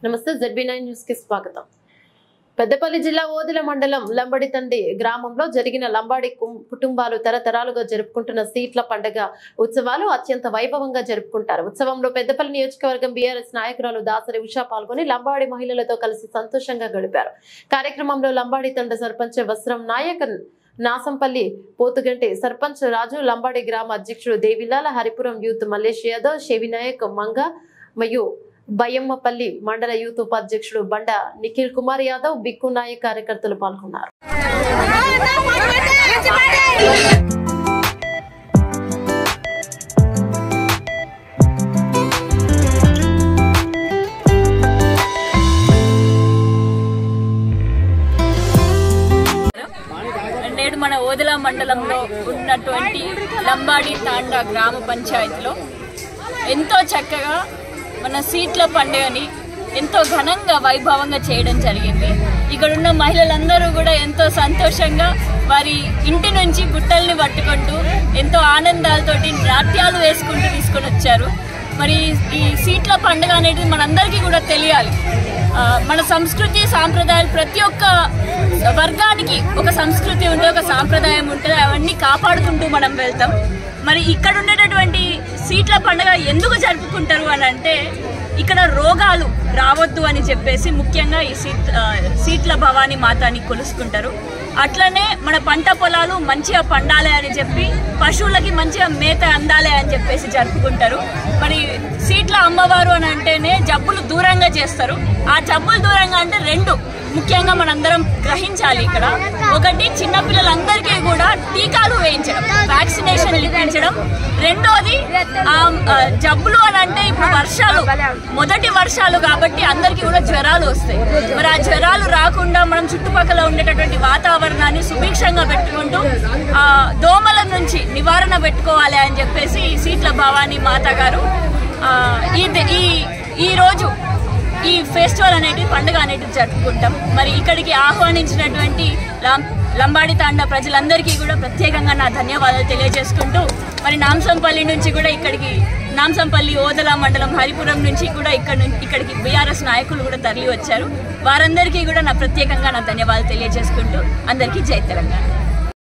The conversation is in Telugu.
నమస్తే ZB9 న్యూస్ కి స్వాగతం. పెద్దపల్లి జిల్లా ఓదెల మండలం లంబడితండి గ్రామంలో జరిగిన లంబాడి కుటుంబాలు తరతరాలుగా జరుపుకుంటున్న సీట్ల పండుగ ఉత్సవాలు అత్యంత వైభవంగా జరుపుకుంటారు. ఉత్సవంలో పెద్దపల్లి నియోజకవర్గం BRS నాయకురాలు దాసరి ఉషా పాల్గొని లంబాడి మహిళలతో కలిసి సంతోషంగా గడిపారు. కార్యక్రమంలో లంబాడి తండ సర్పంచ్ వస్త్రం నాయక్, నాసంపల్లి పోతుగంటి సర్పంచ్ రాజు, లంబాడి గ్రామ అధ్యక్షుడు దేవిలాల, హరిపురం యూత్ మల్లేష్ యాదవ్, షేవినాయక్ మంగ మరియు బయ్యమ్మపల్లి మండల యూత్ ఉపాధ్యక్షుడు బండ నిఖిల్ కుమార్ యాదవ్, బిక్కు నాయక్ కార్యకర్తలు పాల్గొన్నారు. నేడు మన ఓదెల మండలంలో ఉన్నటువంటి లంబాడి తాండా గ్రామ పంచాయతీలో ఎంతో చక్కగా మన సీట్ల పండుగని ఎంతో ఘనంగా వైభవంగా చేయడం జరిగింది. ఇక్కడున్న మహిళలందరూ కూడా ఎంతో సంతోషంగా వారి ఇంటి నుంచి బుట్టల్ని పట్టుకుంటూ ఎంతో ఆనందాలతోటి నాట్యాలు వేసుకుంటూ తీసుకొని వచ్చారు. మరి ఈ సీట్ల పండుగ అనేది మనందరికీ కూడా తెలియాలి. మన సంస్కృతి సాంప్రదాయాలు, ప్రతి ఒక్క వర్గానికి ఒక సంస్కృతి ఉంటుంది, ఒక సాంప్రదాయం ఉంటుంది, అవన్నీ కాపాడుకుంటూ మనం వెళ్తాం. మరి ఇక్కడ ఉండేటటువంటి సీట్ల పండుగ ఎందుకు జరుపుకుంటారు అని అంటే, ఇక్కడ రోగాలు రావద్దు అని చెప్పేసి ముఖ్యంగా ఈ సీట్ల భవానీ మాతాని కొలుసుకుంటారు. అట్లనే మన పంట పొలాలు మంచిగా పండాలి అని చెప్పి, పశువులకి మంచిగా మేత అందాలి అని చెప్పేసి జరుపుకుంటారు. మరి సీట్ల అమ్మవారు అని అంటేనే జబ్బులు దూరంగా చేస్తారు. ఆ జబ్బులు దూరంగా అంటే రెండు ముఖ్యంగా మనందరం గ్రహించాలి. ఇక్కడ ఒకటి, చిన్నపిల్లలందరికీ కూడా టీకాలు వేయించడం, వ్యాక్సినేషన్ ఇప్పించడం. రెండోది, జబ్బులు అని అంటే ఇప్పుడు వర్షాలు, మొదటి వర్షాలు కాబట్టి అందరికీ కూడా జ్వరాలు వస్తాయి. మరి ఆ జ్వరాలు రాకుండా మనం చుట్టుపక్కల ఉండేటటువంటి వాతావరణాన్ని సుభిక్షంగా పెట్టుకుంటూ దోమల నుంచి నివారణ పెట్టుకోవాలి అని చెప్పేసి సీట్ల భవానీ మాత గారు ఈ రోజు ఈ ఫెస్టివల్ అనేది, పండుగ అనేది జరుపుకుంటాం. మరి ఇక్కడికి ఆహ్వానించినటువంటి లంబాడి తాండా ప్రజలందరికీ కూడా ప్రత్యేకంగా నా ధన్యవాదాలు తెలియజేసుకుంటూ, మరి నాంసంపల్లి నుంచి కూడా ఇక్కడికి, నాంసంపల్లి ఓదెల మండలం హరిపురం నుంచి కూడా ఇక్కడికి BRS నాయకులు కూడా తరలి వచ్చారు. వారందరికీ కూడా నా ప్రత్యేకంగా నా ధన్యవాదాలు తెలియజేసుకుంటూ అందరికీ జై తెలంగాణ.